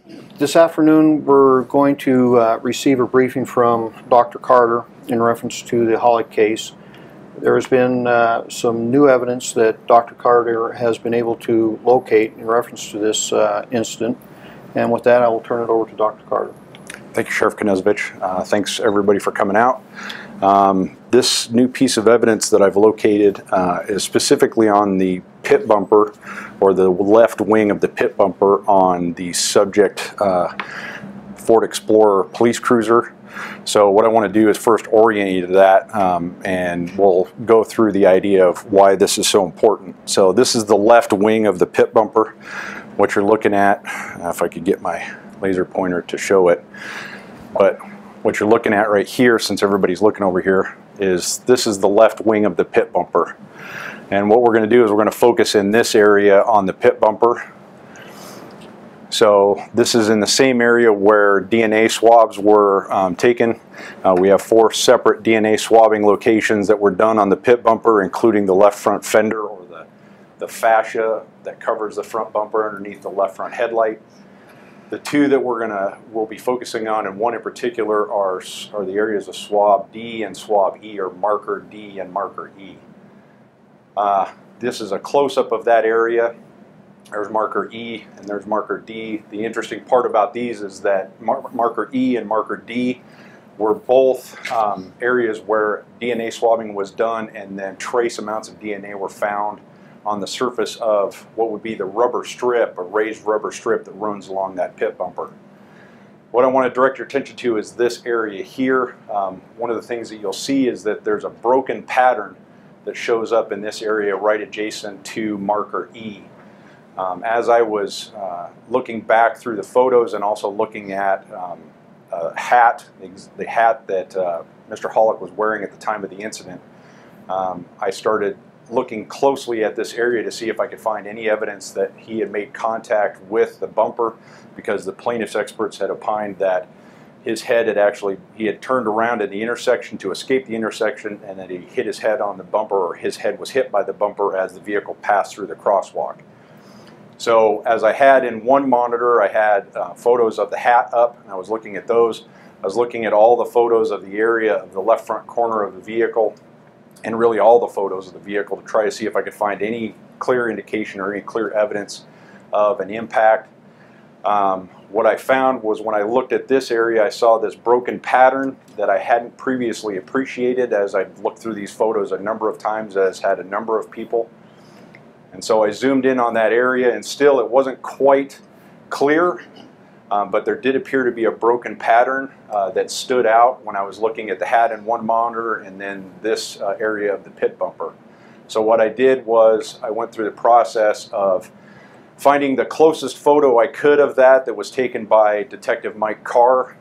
This afternoon we're going to receive a briefing from Dr. Carter in reference to the Holyk case. There has been some new evidence that Dr. Carter has been able to locate in reference to this incident. And with that, I will turn it over to Dr. Carter. Thank you, Sheriff Knezovich. Thanks everybody for coming out. This new piece of evidence that I've located is specifically on the pit bumper, or the left wing of the pit bumper on the subject Ford Explorer police cruiser. So what I want to do is first orient you to that, and we'll go through the idea of why this is so important. So this is the left wing of the pit bumper. What you're looking at, if I could get my laser pointer to show it, but what you're looking at right here, since everybody's looking over here, is this is the left wing of the pit bumper. And what we're going to do is we're going to focus in this area on the pit bumper. So this is in the same area where DNA swabs were taken. We have 4 separate DNA swabbing locations that were done on the pit bumper, including the left front fender, or the fascia that covers the front bumper underneath the left front headlight. The 2 that we'll be focusing on, and one in particular, are the areas of swab D and swab E, or marker D and marker E. This is a close-up of that area. There's marker E and there's marker D. The interesting part about these is that marker E and marker D were both areas where DNA swabbing was done, and then trace amounts of DNA were found on the surface of what would be the rubber strip, a raised rubber strip that runs along that pit bumper. What I want to direct your attention to is this area here. One of the things that you'll see is that there's a broken pattern that shows up in this area right adjacent to marker E. As I was looking back through the photos and also looking at the hat that Mr. Holyk was wearing at the time of the incident, I started looking closely at this area to see if I could find any evidence that he had made contact with the bumper, because the plaintiff's experts had opined that his head he had turned around at the intersection to escape the intersection, and that he hit his head on the bumper, or his head was hit by the bumper as the vehicle passed through the crosswalk. So as I had in one monitor, I had photos of the hat up, and I was looking at those. I was looking at all the photos of the area of the left front corner of the vehicle, and really all the photos of the vehicle, to try to see if I could find any clear indication or any clear evidence of an impact. What I found was, when I looked at this area, I saw this broken pattern that I hadn't previously appreciated, as I'd looked through these photos a number of times, as had a number of people. And so I zoomed in on that area, and still it wasn't quite clear, but there did appear to be a broken pattern that stood out when I was looking at the hat in one monitor, and then this area of the pit bumper. So what I did was I went through the process of finding the closest photo I could of that was taken by Detective Mike Carr.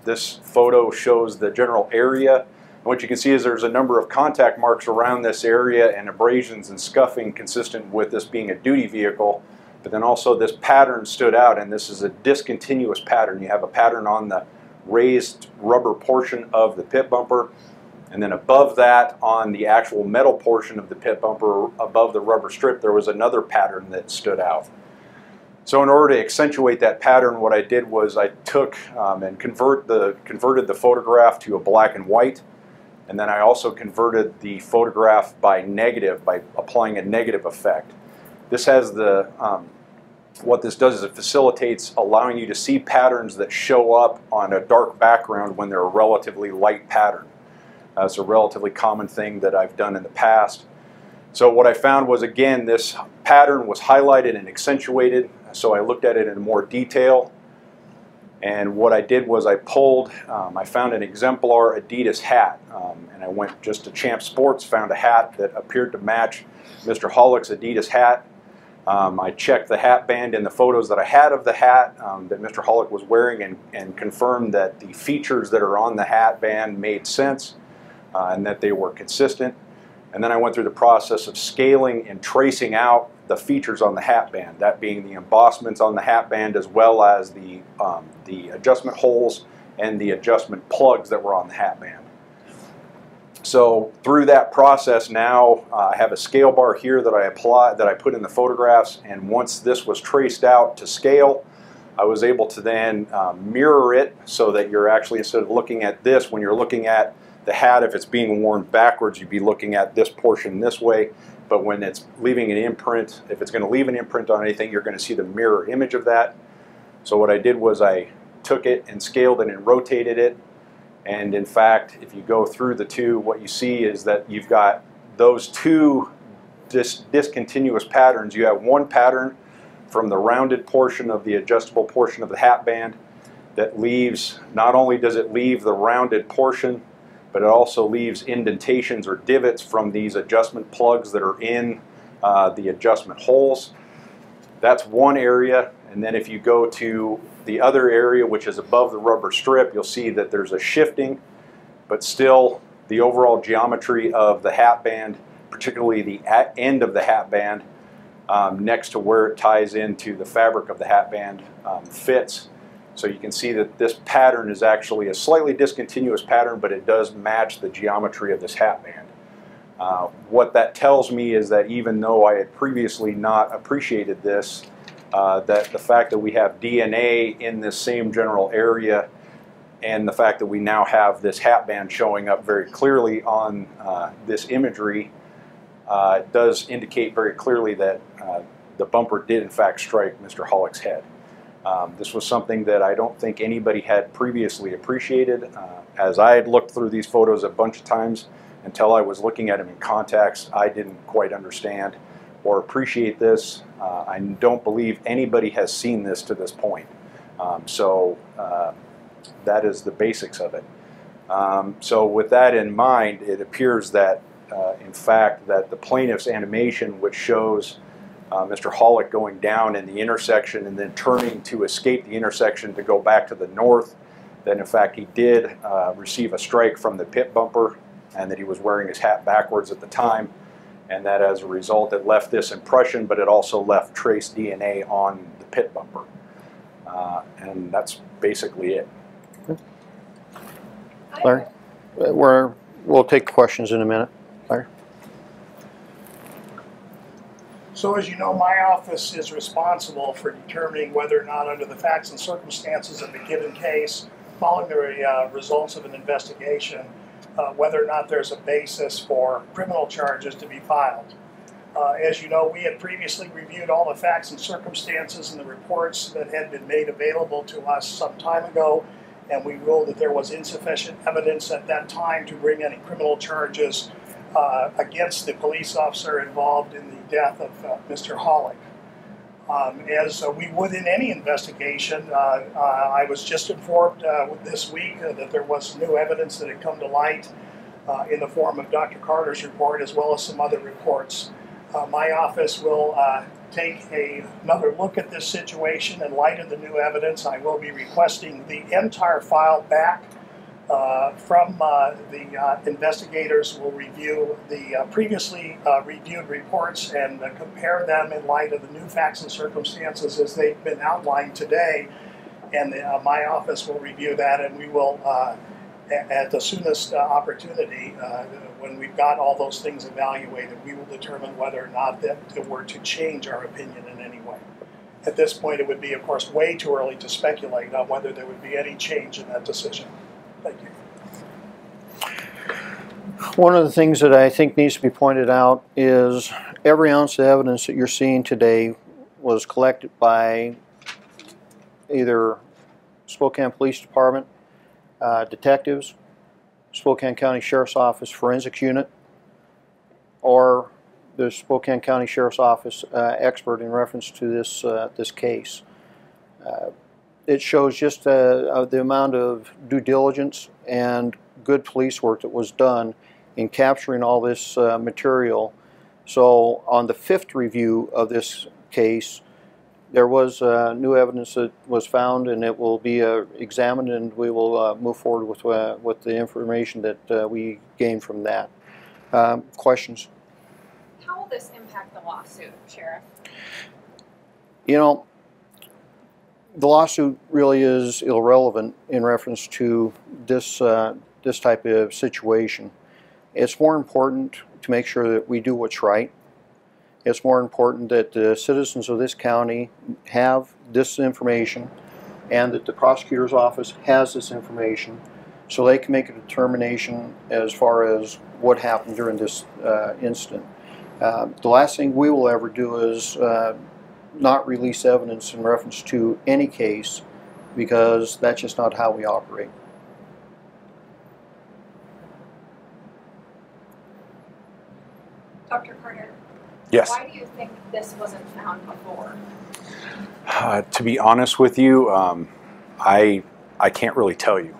This photo shows the general area. And what you can see is there's a number of contact marks around this area, and abrasions and scuffing consistent with this being a duty vehicle. But then also this pattern stood out, and this is a discontinuous pattern. You have a pattern on the raised rubber portion of the pit bumper, and then above that, on the actual metal portion of the pit bumper, above the rubber strip, there was another pattern that stood out. So in order to accentuate that pattern, what I did was I took and converted the photograph to a black and white, and then I also converted the photograph by negative, by applying a negative effect. This has what this does is it facilitates allowing you to see patterns that show up on a dark background when they're a relatively light pattern. It's a relatively common thing that I've done in the past. So what I found was, again, this pattern was highlighted and accentuated, so I looked at it in more detail. And what I did was I found an exemplar Adidas hat, and I went just to Champ Sports, found a hat that appeared to match Mr. Holyk's Adidas hat. I checked the hat band in the photos that I had of the hat that Mr. Holyk was wearing, and confirmed that the features that are on the hat band made sense, and that they were consistent. And then I went through the process of scaling and tracing out the features on the hat band, that being the embossments on the hat band, as well as the adjustment holes and the adjustment plugs that were on the hat band. So through that process now, I have a scale bar here that I put in the photographs, and once this was traced out to scale, I was able to then mirror it so that you're actually, instead of looking at this, when you're looking at the hat, if it's being worn backwards, you'd be looking at this portion this way. But when it's leaving an imprint, if it's going to leave an imprint on anything, you're going to see the mirror image of that. So what I did was I took it and scaled it and rotated it. And in fact, if you go through the two, what you see is that you've got those two discontinuous patterns. You have one pattern from the rounded portion of the adjustable portion of the hat band that leaves, not only does it leave the rounded portion, but it also leaves indentations or divots from these adjustment plugs that are in the adjustment holes. That's one area. And then if you go to the other area, which is above the rubber strip, you'll see that there's a shifting, but still the overall geometry of the hat band, particularly the end of the hat band, next to where it ties into the fabric of the hat band, fits. So you can see that this pattern is actually a slightly discontinuous pattern, but it does match the geometry of this hat band. What that tells me is that even though I had previously not appreciated this, that the fact that we have DNA in this same general area, and the fact that we now have this hat band showing up very clearly on this imagery does indicate very clearly that the bumper did in fact strike Mr. Holyk's head. This was something that I don't think anybody had previously appreciated. As I had looked through these photos a bunch of times, until I was looking at them in context, I didn't quite understand or appreciate this. I don't believe anybody has seen this to this point. That is the basics of it. So with that in mind, it appears that in fact that the plaintiff's animation, which shows Mr. Holyk going down in the intersection and then turning to escape the intersection to go back to the north, that in fact he did receive a strike from the pit bumper, and that he was wearing his hat backwards at the time, and that as a result it left this impression, but it also left trace DNA on the pit bumper. And that's basically it. Larry, we'll take questions in a minute. Larry? So as you know, my office is responsible for determining whether or not, under the facts and circumstances of the given case, following the results of an investigation, whether or not there's a basis for criminal charges to be filed. As you know, we had previously reviewed all the facts and circumstances and the reports that had been made available to us some time ago, and we ruled that there was insufficient evidence at that time to bring any criminal charges against the police officer involved in the death of Mr. Holyk. As we would in any investigation, I was just informed this week that there was new evidence that had come to light in the form of Dr. Carter's report, as well as some other reports. My office will take another look at this situation in light of the new evidence. I will be requesting the entire file back from the investigators. Will review the previously reviewed reports and compare them in light of the new facts and circumstances as they've been outlined today. And my office will review that, and we will, at the soonest opportunity, when we've got all those things evaluated, we will determine whether or not that we're to change our opinion in any way. At this point, it would be, of course, way too early to speculate on whether there would be any change in that decision. Thank you. One of the things that I think needs to be pointed out is every ounce of evidence that you're seeing today was collected by either Spokane Police Department, detectives, Spokane County Sheriff's Office Forensics Unit, or the Spokane County Sheriff's Office expert in reference to this case. It shows just the amount of due diligence and good police work that was done in capturing all this material. So on the 5th review of this case, there was new evidence that was found, and it will be examined, and we will move forward with the information that we gained from that. Questions? How will this impact the lawsuit, Sheriff? You know, the lawsuit really is irrelevant in reference to this this type of situation. It's more important to make sure that we do what's right. It's more important that the citizens of this county have this information and that the prosecutor's office has this information so they can make a determination as far as what happened during this incident. The last thing we will ever do is not release evidence in reference to any case, because that's just not how we operate. Dr. Carter, Yes. why do you think this wasn't found before? To be honest with you, I can't really tell you.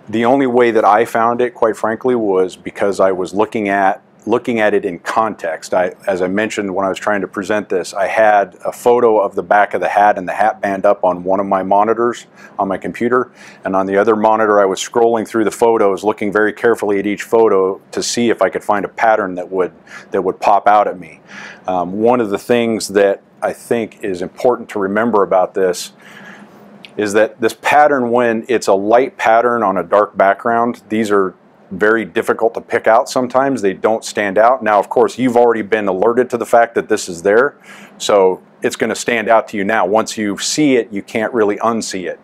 The only way that I found it, quite frankly, was because I was looking at it in context. As I mentioned when I was trying to present this, I had a photo of the back of the hat and the hat band up on one of my monitors on my computer, and on the other monitor I was scrolling through the photos, looking very carefully at each photo to see if I could find a pattern that would pop out at me. One of the things that I think is important to remember about this is that this pattern, when it's a light pattern on a dark background, these are very difficult to pick out sometimes. They don't stand out. Now, of course, you've already been alerted to the fact that this is there, so it's going to stand out to you now. Once you see it, you can't really unsee it.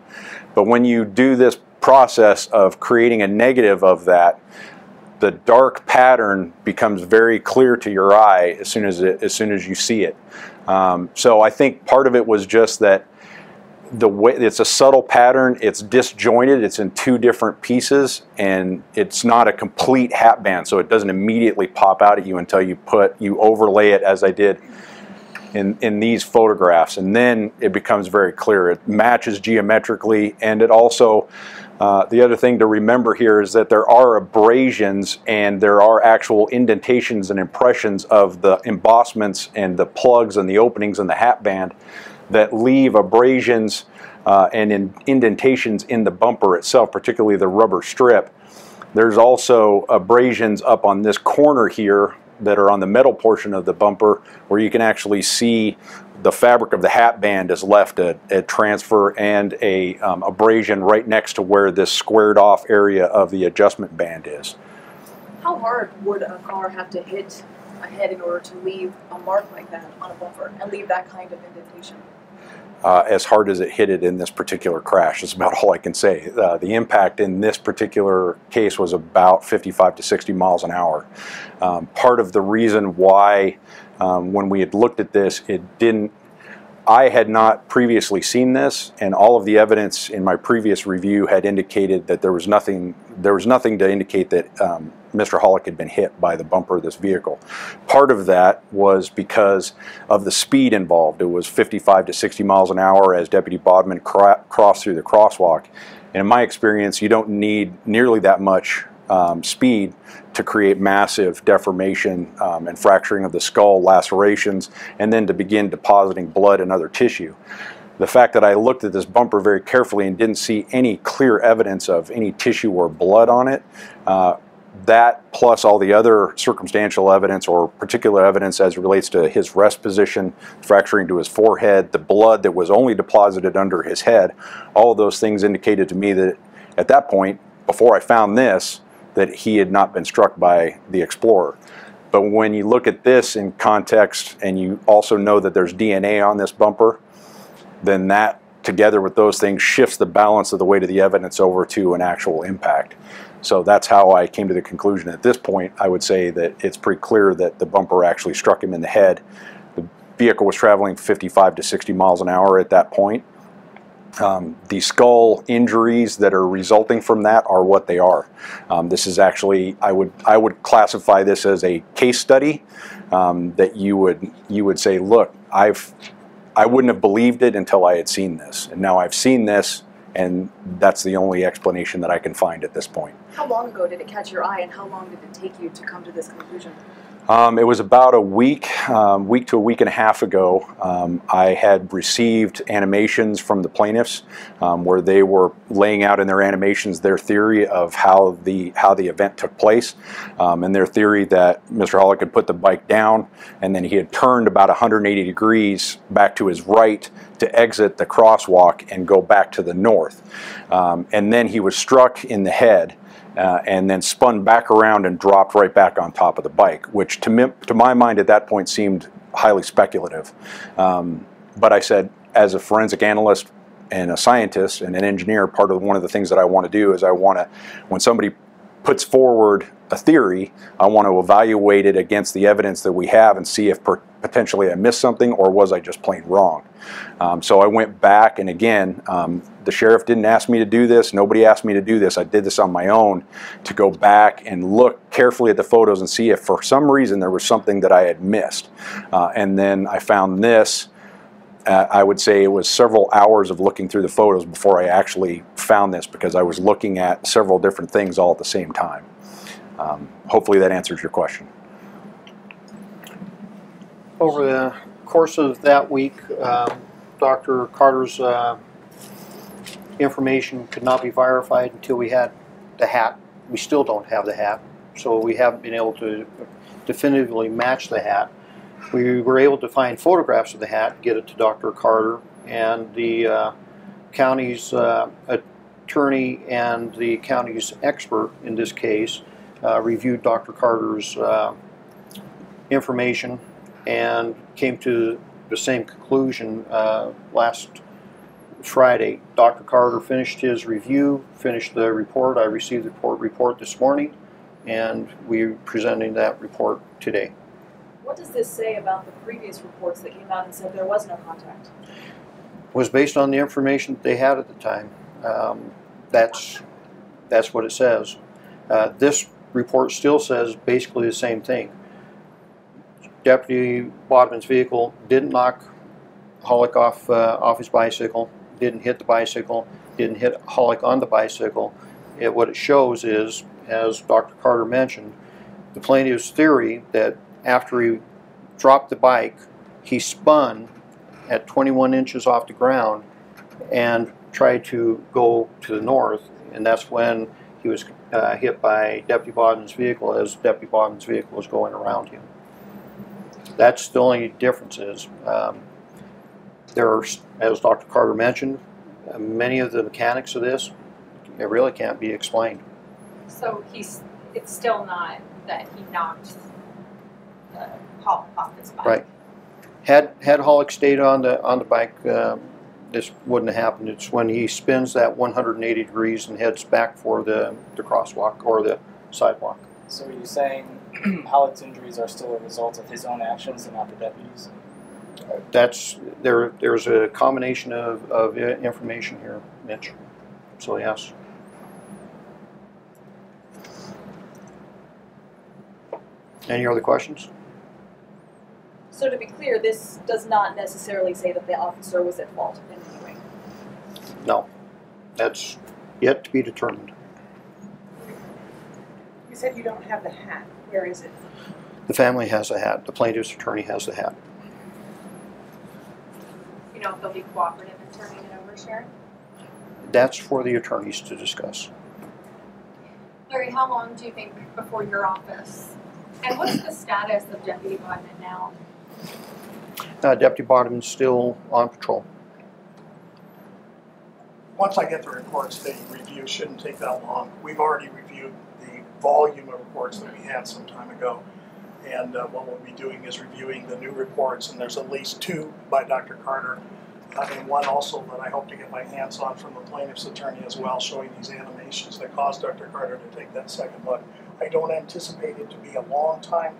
But when you do this process of creating a negative of that, the dark pattern becomes very clear to your eye as soon as you see it. So I think part of it was just that the way it's a subtle pattern, it's disjointed, it's in two different pieces, and it's not a complete hat band, so it doesn't immediately pop out at you until you overlay it, as I did in these photographs, and then it becomes very clear. It matches geometrically, and it also the other thing to remember here is that there are abrasions and there are actual indentations and impressions of the embossments and the plugs and the openings in the hat band that leave abrasions and indentations in the bumper itself, particularly the rubber strip. There's also abrasions up on this corner here that are on the metal portion of the bumper, where you can actually see the fabric of the hat band is left a transfer and a abrasion right next to where this squared off area of the adjustment band is. How hard would a car have to hit a head in order to leave a mark like that on a bumper and leave that kind of indentation? As hard as it hit it in this particular crash is about all I can say. The impact in this particular case was about 55 to 60 miles an hour. Part of the reason why when we had looked at this, I had not previously seen this, and all of the evidence in my previous review had indicated that there was nothing to indicate that Mr. Holyk had been hit by the bumper of this vehicle. Part of that was because of the speed involved. It was 55 to 60 miles an hour as Deputy Bodman crossed through the crosswalk. And in my experience, you don't need nearly that much speed to create massive deformation and fracturing of the skull, lacerations, and then to begin depositing blood and other tissue. The fact that I looked at this bumper very carefully and didn't see any clear evidence of any tissue or blood on it, that plus all the other circumstantial evidence or particular evidence as it relates to his rest position, fracturing to his forehead, the blood that was only deposited under his head, all of those things indicated to me that at that point, before I found this, that he had not been struck by the Explorer. But when you look at this in context and you also know that there's DNA on this bumper, then that together with those things shifts the balance of the weight of the evidence over to an actual impact. So that's how I came to the conclusion. At this point, I would say that it's pretty clear that the bumper actually struck him in the head. The vehicle was traveling 55 to 60 miles an hour at that point. The skull injuries that are resulting from that are what they are. This is actually, I would classify this as a case study that you would say, look, I wouldn't have believed it until I had seen this, and now I've seen this, and that's the only explanation that I can find at this point. How long ago did it catch your eye, and how long did it take you to come to this conclusion? It was about a week to a week and a half ago. I had received animations from the plaintiffs where they were laying out in their animations their theory of how the event took place, and their theory that Mr. Holyk had put the bike down and then he had turned about 180 degrees back to his right to exit the crosswalk and go back to the north. And then he was struck in the head and then spun back around and dropped right back on top of the bike, which to my mind at that point seemed highly speculative. But I said, as a forensic analyst, and a scientist and an engineer, one of the things that I want to do is when somebody puts forward a theory, I want to evaluate it against the evidence that we have and see if potentially I missed something or was I just plain wrong. So I went back, and again, the sheriff didn't ask me to do this. Nobody asked me to do this. I did this on my own to go back and look carefully at the photos and see if for some reason there was something that I had missed. And then I found this. I would say it was several hours of looking through the photos before I actually found this, because I was looking at several different things all at the same time. Hopefully that answers your question. Over the course of that week, Dr. Carter's information could not be verified until we had the hat. We still don't have the hat, so we haven't been able to definitively match the hat. We were able to find photographs of the hat, get it to Dr. Carter, and the county's attorney and the county's expert in this case reviewed Dr. Carter's information and came to the same conclusion last Friday. Dr. Carter finished his review, finished the report. I received the report this morning, and we're presenting that report today. What does this say about the previous reports that came out and said there was no contact? Was based on the information that they had at the time. That's what it says. This report still says basically the same thing. Deputy Bodman's vehicle didn't knock Holyk off his bicycle, didn't hit the bicycle, didn't hit Holyk on the bicycle. What it shows is, as Dr. Carter mentioned, the plaintiff's theory that after he dropped the bike, he spun at 21 inches off the ground and tried to go to the north, and that's when he was hit by Deputy Bodman's vehicle as Deputy Bodman's vehicle was going around him. That's the only difference is there are, as Dr. Carter mentioned, many of the mechanics of this, it really can't be explained. So it's still not that he knocked the Holyk off his bike. Right. Had Holyk stayed on the bike, this wouldn't have happened. It's when he spins that 180 degrees and heads back for the crosswalk or the sidewalk. So are you saying Holyk's injuries are still a result of his own actions and not the deputies? There's a combination of information here, Mitch. So yes. Any other questions? So to be clear, this does not necessarily say that the officer was at fault in any way. No. That's yet to be determined. You said you don't have the hat. Where is it? The family has a hat. The plaintiff's attorney has the hat. You know if they'll be cooperative in turning it over, Sheriff? That's for the attorneys to discuss. Larry, how long do you think before your office? And what's the status of Deputy Bodman now? Deputy Bodman's still on patrol. Once I get the reports, the review shouldn't take that long. We've already reviewed the volume of reports that we had some time ago. And what we'll be doing is reviewing the new reports, and there's at least 2 by Dr. Carter, and one also that I hope to get my hands on from the plaintiff's attorney as well, showing these animations that caused Dr. Carter to take that second look. I don't anticipate it to be a long time.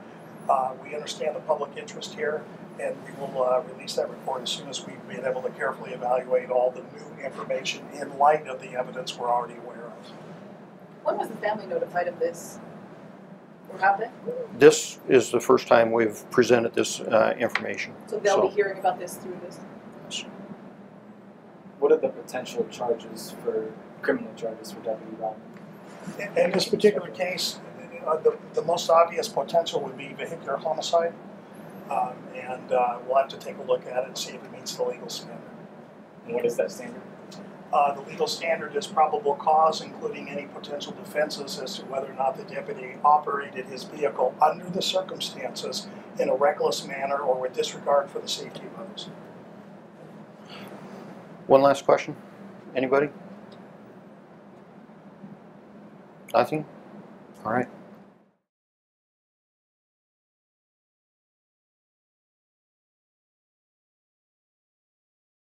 We understand the public interest here, and we will release that report as soon as we've been able to carefully evaluate all the new information in light of the evidence we're already aware of. When was the family notified of this? Or have they? This is the first time we've presented this information. So they'll be hearing about this through this? What are the potential charges for criminal charges for Deputy Bodman? In this particular case, the most obvious potential would be vehicular homicide, and we'll have to take a look at it and see if it meets the legal standard. And what is that standard? The legal standard is probable cause, including any potential defenses as to whether or not the deputy operated his vehicle under the circumstances in a reckless manner or with disregard for the safety of others. One last question. Anybody? Nothing? All right.